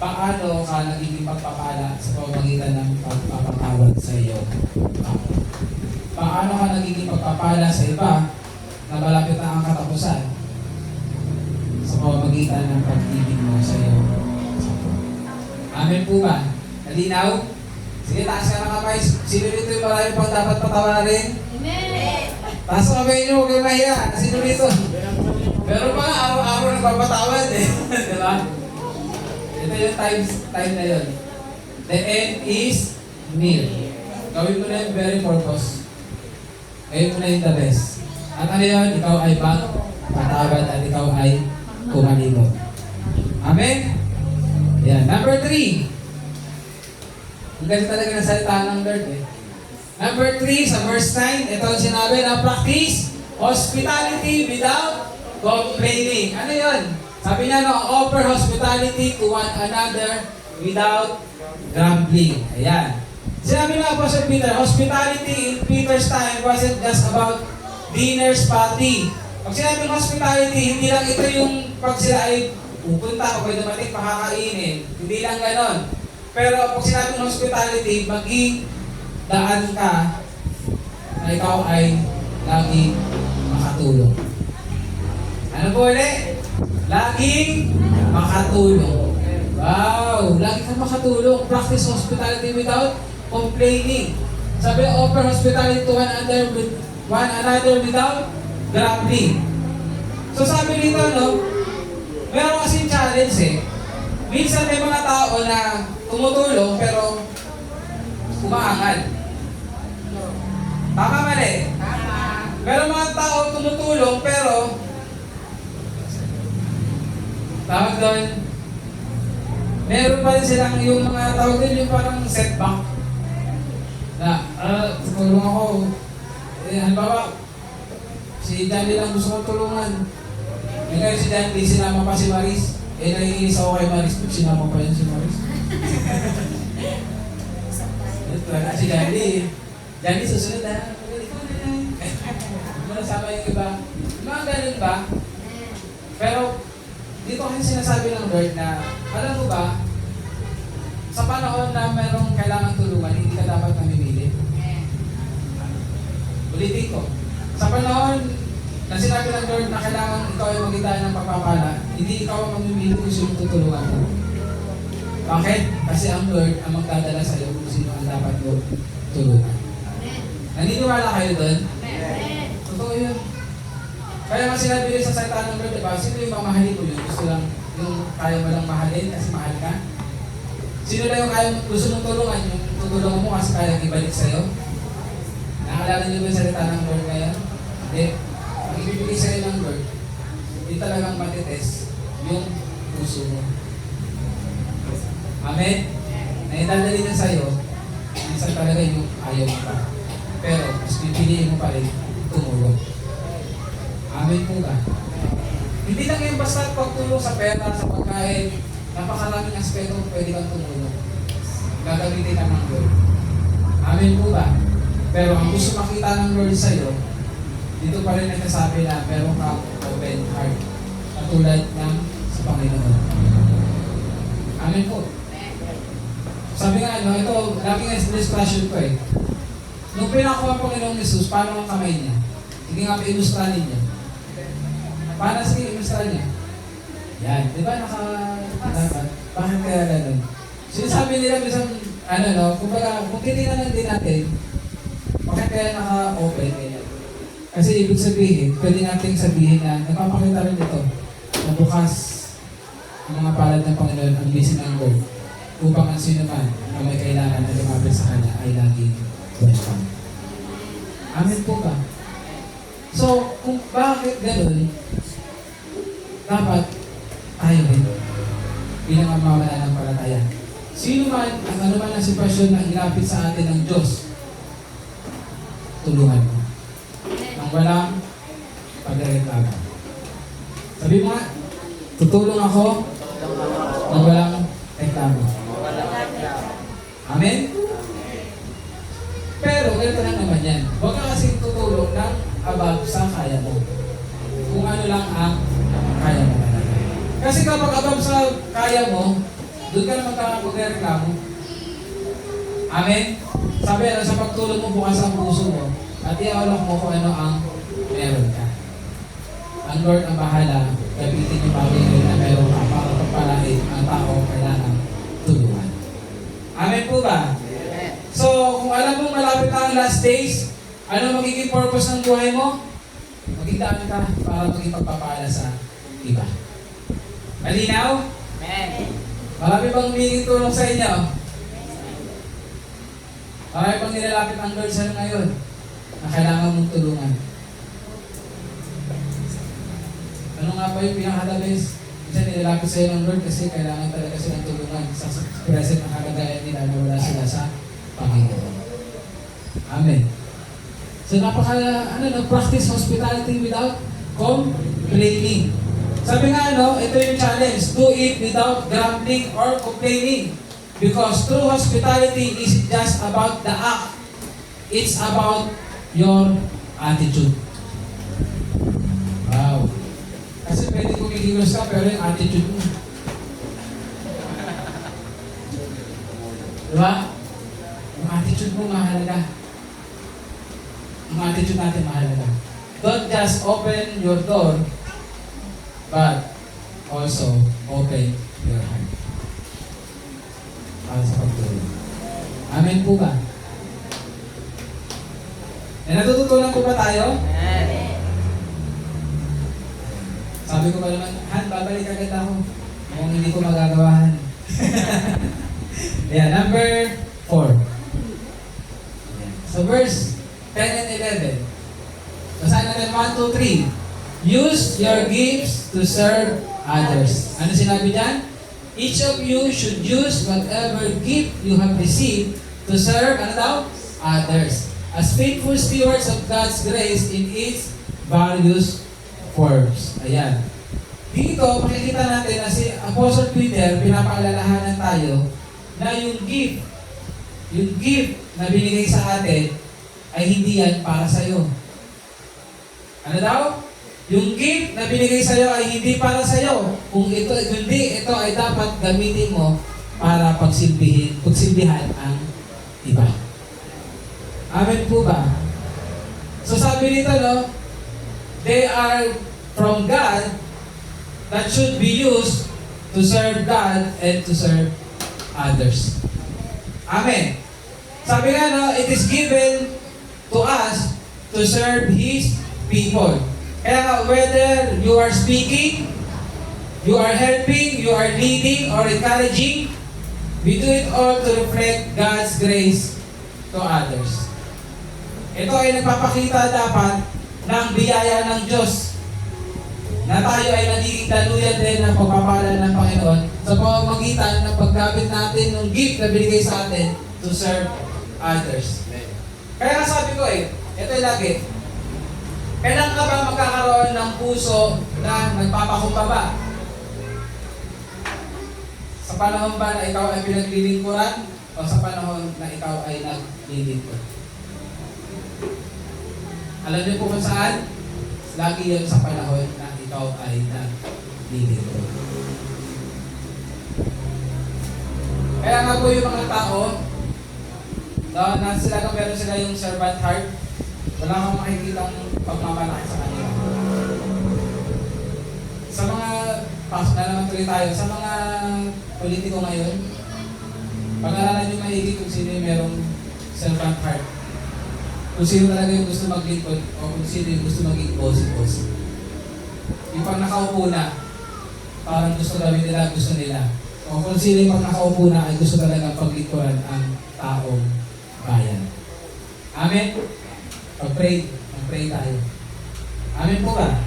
Paano ka nagiging pagpapala sa pamamagitan ng pagpapatawad sa iyo? Paano ka nagiging pagpapala sa iba na malapit na ang katapusan sa pamamagitan ng pag-ibig mo sa iyo? Amen po ba? Nalinaw? Sige, taas ka na kamay. Sino dito yung marami pang dapat patawarin? Amen. Taas ang kamay niyo, huwag kayo mahiya. Sino dito? Pero pa araw-araw nagpapatawad eh. Di ba? Ito yung time na yun. The end is near. Gawin mo na yung very purpose. Gawin mo na yung the best. At ano yun? Ikaw ay patawad at ikaw ay kumalimot. Amen? Yan. Number 3. Ang ganda talaga ng salita ng Lord eh. Number 3, sa verse 9, ito ang sinabi na practice hospitality without complaining. Ano yun? Sabi niya, no, offer hospitality to one another without grumbling. Ayan. Sinabi na Apostle Peter, hospitality in Peter's time wasn't just about dinner's party. Pag sinabi ng hospitality, hindi lang ito yung pag sila ay pupunta o pwede dumating pakakainin. Hindi lang ganon. Pero pag sinabi ng hospitality, maging daan ka na ikaw ay laging makatulong. Ano po ulit? Laging makatulong. Wow! Lagi kang makatulong. Practice hospitality without complaining. Sabi, offer hospitality to one another without grumbling. So sabi dito, no, meron kasing challenge eh. Minsan may mga tao na tumutulong pero umaangal. Tama mali? Tama. Meron mga tao tumutulong pero tawag doon, meron pa rin silang yung mga tawag din yung parang setback na, tulong ako. Halimbawa, si Danny lang gusto kong tulungan. Ngayon si Danny, sinama pa si Maris. Naiinis ako kay Maris, sinama pa yan si Maris. Talaga si Danny. Danny, susunod ha. Huwag mo nasama yung iba. Mga ganun ba? Pero, dito kasi sinasabi ng Lord na, alam mo ba, sa panahon na merong kailangan tulungan, hindi ka dapat namimili. Ulitin ko. Sa panahon na sinabi ng Lord na kailangan ikaw ay magdala ng pagpapala, hindi ikaw ang mamimili kung sino tutulungan mo. Bakit? Kasi ang Lord ang magdadala sa iyo kung sino ang dapat mo tulungan. Naniniwala kayo doon? Totoo yun. Kaya nga sinabi rin sa salita ng Lord, diba? Sino yung mamahalin mo yun? Gusto lang yung kaya mo lang mahalin kasi mahal ka? Sino lang yung kaya gusto mong tulungan? Yung tutulungan mo kasi kaya ibalik sa'yo? Nakalala niyo ba yung salita ng Lord ngayon? Hindi. Ang ibibigay sa'yo ng Lord, hindi talagang matitest yung puso mo. Amen? Naitadali niya sa'yo, minsan talaga yung ayaw mo pa. Pero, mas pipiliin mo pa rin tumulong. Amen po ba? Hindi lang yung basta pagtulong sa pera, sa pagkain, napakaraming aspeto pwede kang tumulong. Gagamitin ka ng Lord. Amen po ba? Pero ang gusto makita ng Lord sa'yo, dito pa rin nagsasabi na meron kang open heart. Katulad ng sa Panginoon. Amen po. Sabi nga, ito, lagi nga illustration ko eh. Nung pinakuha ang Panginoong Jesus, paano ang kamay niya? Sige nga, pa-illustranin niya. Paano sige, illustranin niya? Yan, di ba bakit kaya gano'n? Sinasabi nila minsan, kumbaga, kung titignan lang din natin, bakit kaya naka-open ganyan? Kasi ibig sabihin, pwede nating sabihin na nagpapakita rin ito na bukas ang mga palad ng Panginoon ang blessing ng Lord upang ang sino man na may kailangan na lumapit sa Kanya ay laging welcome. Amen po ba? So, kung bakit gano'n, dapat tayo rin bilang ang mawala ng palataya. Sino man, ang anuman ang sitwasyon na ilapit sa atin ng Diyos, tulungan mo. Ang walang pagreklamo. Sabi mo nga, tutulong ako ng walang reklamo. Amen? Pero, ganito lang naman yan. Huwag ka kasing tutulong ng above sa kaya mo. Kung ano lang ang kaya mo talaga. Kasi kapag above sa kaya mo, doon ka naman magreklamo. Amen? Sabi sa pagtulong mo, bukas ang puso mo at ialok mo kung ano ang meron ka. Ang Lord ang bahala, gamitin yung bagay na meron ka para pagpalain ang tao kailangan tulungan. Amen po ba? So, kung alam mo malapit na ang last days, ano magiging purpose ng buhay mo? Maging dami ka para maging pagpapala sa iba. Malinaw? Amen. Marami bang humingi tulong sa inyo? Marami bang nilalapit ang Lord sa ngayon na kailangan mong tulungan? Ano nga ba yung pinaka-the-best? Minsan nilalapit sa iyo ng Lord kasi kailangan talaga silang tulungan sa present na kalagayan nila na wala sila sa Panginoon. Amen. So practice hospitality without complaining. Sabi nga ito yung challenge, do it without grumbling or complaining. Because true hospitality isn't just about the act, it's about your attitude. Wow. Kasi pwede kumikilos ka pero yung attitude mo. Diba? Yung attitude mo mahalaga. Yung attitude natin mahalaga. Don't just open your door, but also open your heart. Para sa pagtulong. Amen po ba? E natututunan po ba tayo? Amen. Sabi ko ba naman, Han, babalik agad ako kung hindi ko magagawahan. Yeah, number 4. So verse 10 and 11. Basahin natin 1, 2, 3. Use your gifts to serve others. Ano sinabi dyan? Each of you should use whatever gift you have received to serve, others. As faithful stewards of God's grace in its various forms. Ayan. Dito, makikita natin na si Apostle Peter, pinapaalalahanan tayo na yung gift na binigay sa atin ay hindi yan para sa'yo. Ano daw? Yung gift na binigay sa'yo ay hindi para sa'yo. Kung ito ay dapat gamitin mo para pagsilbihan ang iba. Amen po ba? So sabi dito, no, they are from God that should be used to serve God and to serve others. Amen. Sabi nga, no, it is given to us to serve His people. Kaya nga, whether you are speaking, you are helping, you are leading, or encouraging, we do it all to reflect God's grace to others. Ito ay nagpapakita dapat ng biyaya ng Diyos na tayo ay nagiging daluyan din ng pagpapala ng Panginoon sa pamamagitan ng paggamit natin ng gift na binigay sa atin to serve others. Kaya nga sabi ko ito ay lagi, kailan ka ba magkakaroon ng puso na nagpapakumbaba? Sa panahon ba na ikaw ay pinaglilingkuran o sa panahon na ikaw ay naglilingkod? Alam niyo po kung saan? Lagi yun sa panahon na ikaw ay naglilingkod. Kaya nga po yung mga tao, na sila meron sila yung servant heart, wala kang makikitang pagmamalaki sa kanila. Sa mga, pasok na naman tuloy tayo, sa mga politiko ngayon, pag-aralan nyo maigit kung sino yung merong servant heart. Kung sino talaga yung gusto maglingkod o kung sino yung gusto maging bossy-bossy. Yung pag nakaupo na, parang gusto gawin nila, gusto nila. O kung sino yung pag nakaupo na ay gusto talaga paglingkuran ang taong bayan. Amen? Mag-pray tayo. Amen po ba?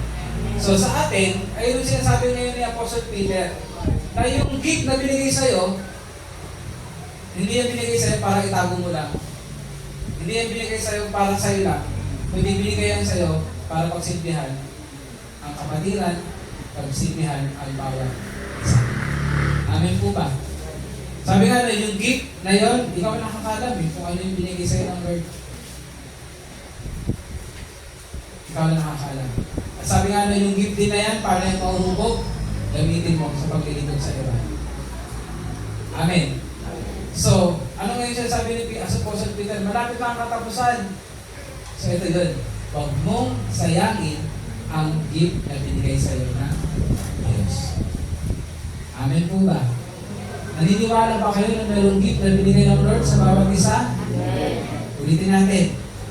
So sa atin, ay yung sinasabi ngayon ni Apostle Peter, na yung gift na binigay sa'yo, hindi yan binigay sa'yo para itago mo lang. Hindi yan binigay sa'yo para sa'yo lang. Kundi binigay yan sa'yo para pagsilbihan ang kapatiran, pagsilbihan ang bawat isa. Amen po ba? Sabi nga na yung gift na yon, ikaw nakakalam kung ano yung binigay sa'yo ng Lord. Ikaw na nakakalam. At sabi nga na yung gift din na yan, para yung mauhubog, gamitin mo sa paglilingkod sa iba. Amen. So, ano ngayon siya sabi ni Apostle Peter? Malapit na ang katapusan. So ito yun. Huwag mong sayangin ang gift na binigay sa iyo ng Diyos. Amen po ba? Naniniwala ba kayo na mayroong gift na binigay ng Lord sa bawat isa? Amen. Ulitin natin.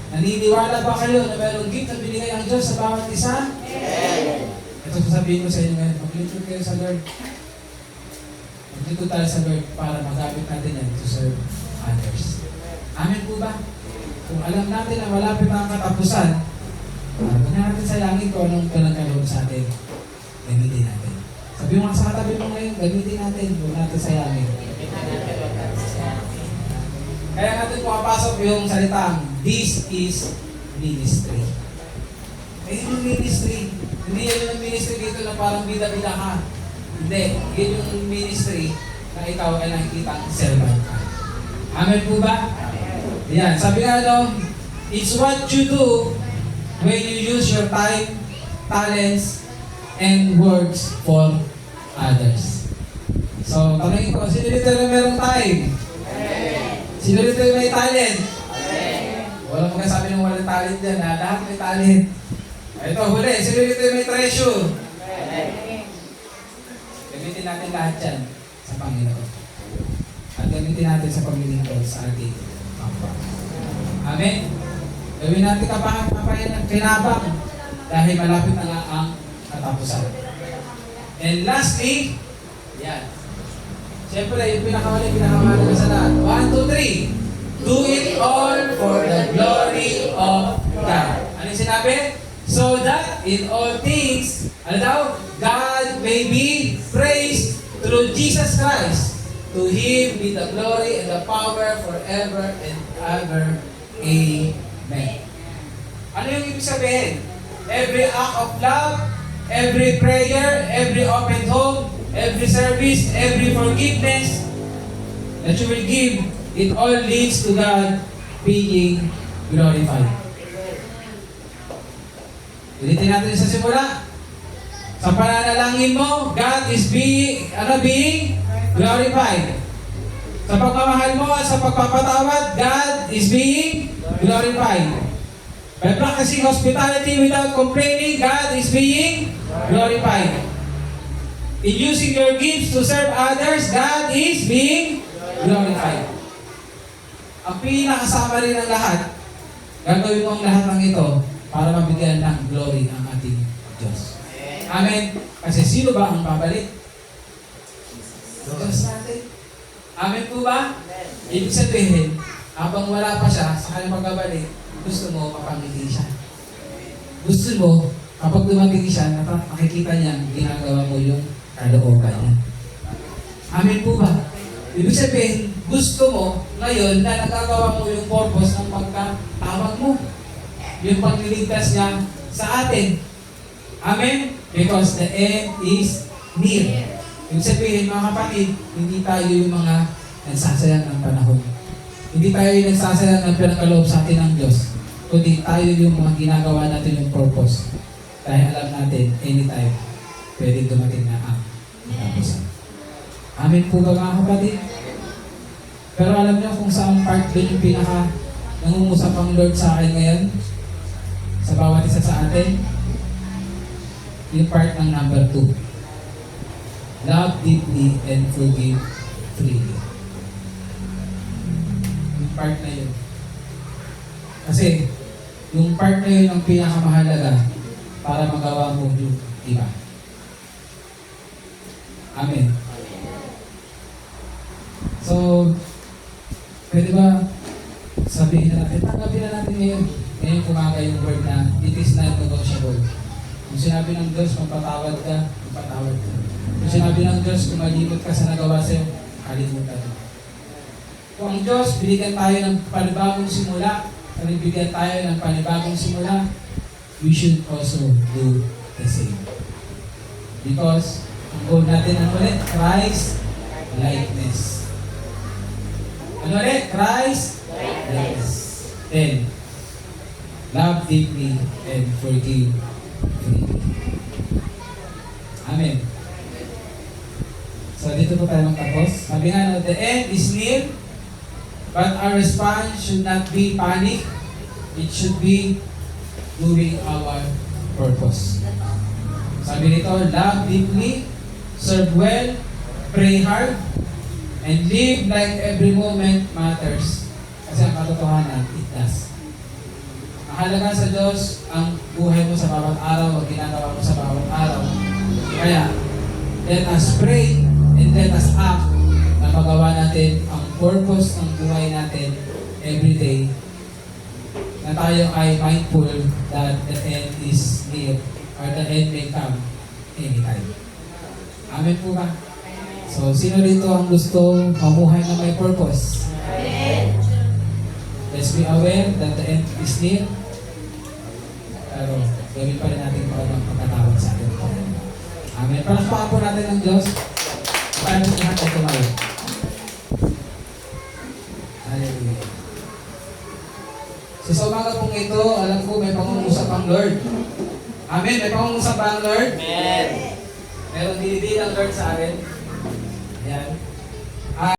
Naniniwala ba kayo na mayroong gift na binigay ng Diyos sa bawat isa? Amen. Ito sasabihin ko sa inyo ngayon. Maglingkod kayo sa Lord. Maglingkod tayo sa Lord para magamit natin yan to serve others. Amen po ba? Kung alam natin na malapit na ang katapusan, huwag na natin sayangin kung anong pinagkaloob sa atin. Gamitin natin. Sabi mo nga sa katabi mo ngayon, gamitin natin. Huwag natin sayangin. Kaya natin pumapasok yung salitang, this is ministry. Eh, yung ministry. Hindi yan yung ministry dito na parang bida-bida ka. Hindi. Yan yung ministry na ikaw ay nakikita ang servant ka. Amen po ba? Yan. Sabi nga it's what you do when you use your time, talents, and words for others. So, tanongin ko, sino dito na merong time? Sino dito may talent? Walang magkasabi ng walang talent dyan, ha? Lahat may talent. Ito, huli. Sino dito may treasure? Gamitin natin lahat yan sa Panginoon. At gamitin natin sa paglilingkod sa ating kapwa. Amen? Gawin natin kinabang dahil malapit na nga ang katapusan. And lastly, yan. Siyempre, yung pinakamahalaga sa lahat. 1, 2, 3. Do it all for the glory of God. Ano yung sinabi? So that in all things, ano daw? God may be praised through Jesus Christ. To Him be the glory and the power forever and ever. Amen. Ano yung ibig sabihin? Every act of love, every prayer, every open home, every service, every forgiveness that you will give, it all leads to God being glorified. Ulitin natin sa simula. Sa pananalangin mo, God is being glorified. Sa pagmamahal mo at sa pagpapatawad, God is being glorified. By practicing hospitality without complaining, God is being glorified. In using your gifts to serve others, God is being glorified. Ang pinakasama rin ng lahat, gagawin mo ang lahat ng ito para mabigyan ng glory ang ating Diyos. Amen. Kasi sino ba ang babalik? Diyos natin. Amen po ba? Ibig sabihin, habang wala pa siya sa kanyang pagbabalik, gusto mo mapangiti siya. Gusto mo, kapag dumating siya, makikita niya, ginagawa mo yung kalooban niya. Amen po ba? Ibig sabihin, gusto mo ngayon na nagagawa mo yung purpose ng pagkatawag mo. Yung pagliligtas niya sa atin. Amen? Because the end is near. Ibig sabihin, mga kapatid, hindi tayo yung mga nagsasayang ng panahon. Hindi tayo yung nagsasayang ng pinagkaloob sa atin ng Diyos. Kundi tayo yung mga ginagawa natin yung purpose. Dahil alam natin, anytime, pwede dumating na ang katapusan. Amen po ba mga kapatid? Pero alam niyo kung saan part doon yung pinaka nangungusap ang Lord sa akin ngayon? Sa bawat isa sa atin? Yung part ng number 2. Love deeply and forgive freely. Yung part na yun. Kasi, yung part na yun ang pinakamahalaga para magawa mo yung iba. Amen. So, pwede ba sabihin na natin, tanggapin na natin ngayon. Ngayon kumaga yung word na it is not negotiable. Kung sinabi ng Diyos, magpatawad ka, magpatawad ka. Kung sinabi ng Diyos, kung malimot ka sa nagawa sa'yo, kalimutan mo. Kung ang Diyos, binigyan tayo ng panibagong simula, bigyan tayo ng panibagong simula, we should also do the same. Because, ang goal natin ano ulit? Christ likeness. Ano ulit? Christ likeness. Then, love deeply and forgive freely. Amen. So, dito po tayo magtapos. Sabi nga, the end is near, but our response should not be panic. It should be doing our purpose. Sabi nito, love deeply, serve well, pray hard, and live like every moment matters. Kasi ang katotohanan, it does. Mahalaga sa Diyos ang buhay mo sa bawat araw, ang ginagawa mo sa bawat araw. Kaya, let us pray and let us act na magawa natin ang purpose ng buhay natin every day, na tayo ay mindful that the end is near or the end may come anytime. Amen po ba? So, sino dito ang gusto mamuhay na may purpose? Amen. Let's be aware that the end is near. Pero, gawin pa rin natin pa ng pagkatawag sa atin. Amen. Palakpakan po natin ng Diyos. Tayo po lahat ay tumawag. Hallelujah. So, sa umaga pong ito, alam ko may pangungusap ang Lord. Amen. May pangungusap ba ang Lord? Amen. Meron dinidin ang Lord sa akin. Ayan.